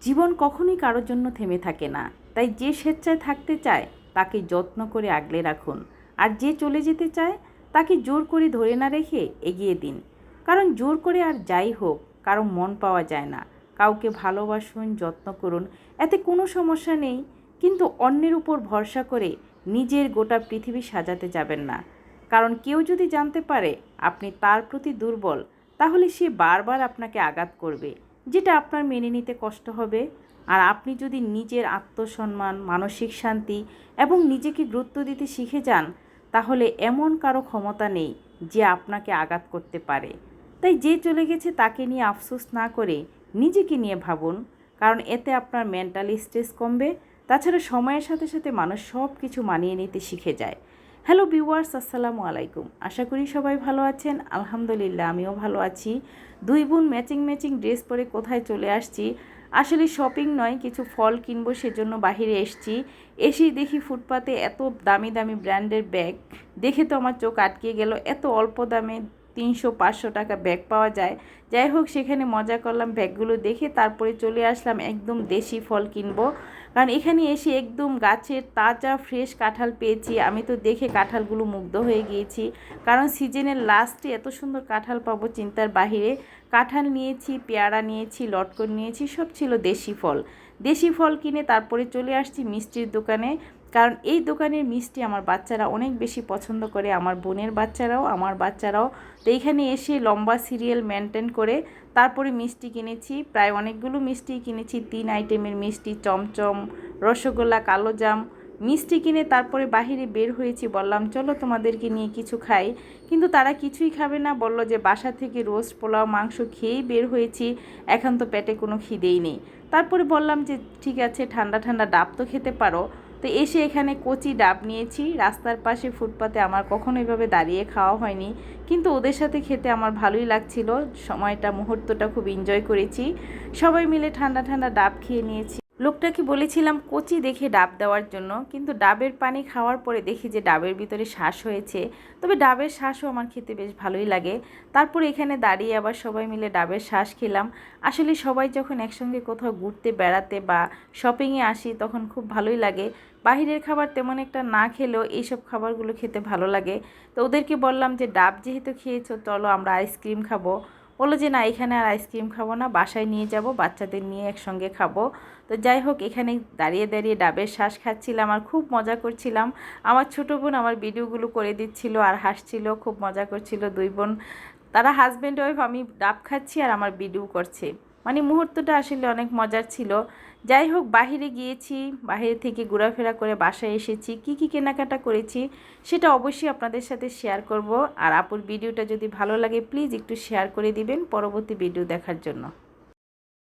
জীবন কখনোই কারোর জন্য থেমে থাকে না, তাই যে স্বেচ্ছায় থাকতে চায় তাকে যত্ন করে আগলে রাখুন, আর যে চলে যেতে চায় তাকে জোর করে ধরে না রেখে এগিয়ে দিন। কারণ জোর করে আর যাই হোক কারো মন পাওয়া যায় না। কাউকে ভালোবাসুন, যত্ন করুন, এতে কোনো সমস্যা নেই, কিন্তু অন্যের উপর ভরসা করে নিজের গোটা পৃথিবী সাজাতে যাবেন না। কারণ কেউ যদি জানতে পারে আপনি তার প্রতি দুর্বল, তাহলে সে বারবার আপনাকে আঘাত করবে, যেটা আপনার মেনে নিতে কষ্ট হবে। আর আপনি যদি নিজের আত্মসম্মান, মানসিক শান্তি এবং নিজেকে গুরুত্ব দিতে শিখে যান, তাহলে এমন কারো ক্ষমতা নেই যে আপনাকে আঘাত করতে পারে। তাই যে চলে গেছে তাকে নিয়ে আফসোস না করে নিজেকে নিয়ে ভাবুন, কারণ এতে আপনার মেন্টাল স্ট্রেস কমবে। তাছাড়া সময়ের সাথে সাথে মানুষ সব কিছু মানিয়ে নিতে শিখে যায়। হ্যালো ভিউয়ার্স, আসসালামু আলাইকুম। আশা করি সবাই ভালো আছেন। আলহামদুলিল্লাহ, আমিও ভালো আছি। দুই বোন ম্যাচিং ম্যাচিং ড্রেস পরে কোথায় চলে আসছি, আসলে শপিং নয়, কিছু ফল কিনবো সেজন্য বাহিরে এসেছি। এসেই দেখি ফুটপাতে এত দামি দামি ব্র্যান্ডের ব্যাগ, দেখে তো আমার চোখ আটকে গেল। এত অল্প দামে 300-500 টাকা ব্যাগ পাওয়া যায়। যাই হোক, সেখানে মজা করলাম ব্যাগগুলো দেখে, তারপরে চলে আসলাম একদম দেশি ফল কিনবো। কারণ এখানে এসে একদম গাছের তাজা ফ্রেশ কাঁঠাল পেয়েছি। আমি তো দেখে কাঁঠালগুলো মুগ্ধ হয়ে গিয়েছি, কারণ সিজনের লাস্টে এত সুন্দর কাঁঠাল পাবো চিন্তার বাহিরে। কাঁঠাল নিয়েছি, পেয়ারা নিয়েছি, লটকন নিয়েছি, সব ছিল দেশি ফল। দেশি ফল কিনে তারপরে চলে আসছি মিষ্টির দোকানে, কারণ এই দোকানের মিষ্টি আমার বাচ্চারা অনেক বেশি পছন্দ করে, আমার বোনের বাচ্চারাও, আমার বাচ্চারাও। তো এইখানে এসে লম্বা সিরিয়াল মেনটেন করে তারপরে মিষ্টি কিনেছি। প্রায় অনেকগুলো মিষ্টি কিনেছি, 3 আইটেমের মিষ্টি, চমচম, রসগোল্লা, কালোজাম মিষ্টি কিনে তারপরে বাহিরে বের হয়েছি। বললাম চলো তোমাদেরকে নিয়ে কিছু খাই, কিন্তু তারা কিছুই খাবে না। বলল যে বাসা থেকে রোস্ট, পোলাও, মাংস খেয়েই বের হয়েছি, এখন তো পেটে কোনো খিদেই নেই। তারপরে বললাম যে ঠিক আছে, ঠান্ডা ঠান্ডা ডাব তো খেতে পারো। তো এসে এখানে কচি ডাব নিয়েছি। রাস্তার পাশে ফুটপাতে আমার কখনো এভাবে দাঁড়িয়ে খাওয়া হয়নি, কিন্তু ওদের সাথে খেতে আমার ভালোই লাগছিল। সময়টা, মুহূর্তটা খুব এনজয় করেছি। সবাই মিলে ঠান্ডা ঠান্ডা ডাব খেয়ে নিয়েছি। লোকটাকে বলেছিলাম কচি দেখে ডাব দেওয়ার জন্য, কিন্তু ডাবের পানি খাওয়ার পরে দেখি যে ডাবের ভিতরে শ্বাস হয়েছে। তবে ডাবের শ্বাসও আমার খেতে বেশ ভালোই লাগে। তারপর এখানে দাঁড়িয়ে আবার সবাই মিলে ডাবের শ্বাস খেলাম। আসলে সবাই যখন একসঙ্গে কোথাও ঘুরতে, বেড়াতে বা শপিংয়ে আসি তখন খুব ভালোই লাগে। বাহিরের খাবার তেমন একটা না খেলেও এইসব খাবারগুলো খেতে ভালো লাগে। তো ওদেরকে বললাম যে ডাব যেহেতু খেয়েছো, চলো আমরা আইসক্রিম খাবো। বললো যে না, এখানে আর আইসক্রিম খাবো না, বাসায় নিয়ে যাব, বাচ্চাদের নিয়ে একসঙ্গে খাবো। তো যাই হোক, এখানে দাঁড়িয়ে দাঁড়িয়ে ডাবের শ্বাস খাচ্ছিলাম আর খুব মজা করছিলাম। আমার ছোটো বোন আমার ভিডিওগুলো করে দিচ্ছিল আর হাসছিল, খুব মজা করছিল দুই বোন। তারা হাজব্যান্ড ওয়াইফ, আমি ডাব খাচ্ছি আর আমার ভিডিও করছে। মানে মুহূর্তটা আসলে অনেক মজার ছিল। যাই হোক, বাহিরে গিয়েছি, বাহিরে থেকে ঘোরাফেরা করে বাসায় এসেছি। কি কি কেনাকাটা করেছি সেটা অবশ্যই আপনাদের সাথে শেয়ার করব। আর আপুর ভিডিওটা যদি ভালো লাগে প্লিজ একটু শেয়ার করে দিবেন পরবর্তী ভিডিও দেখার জন্য।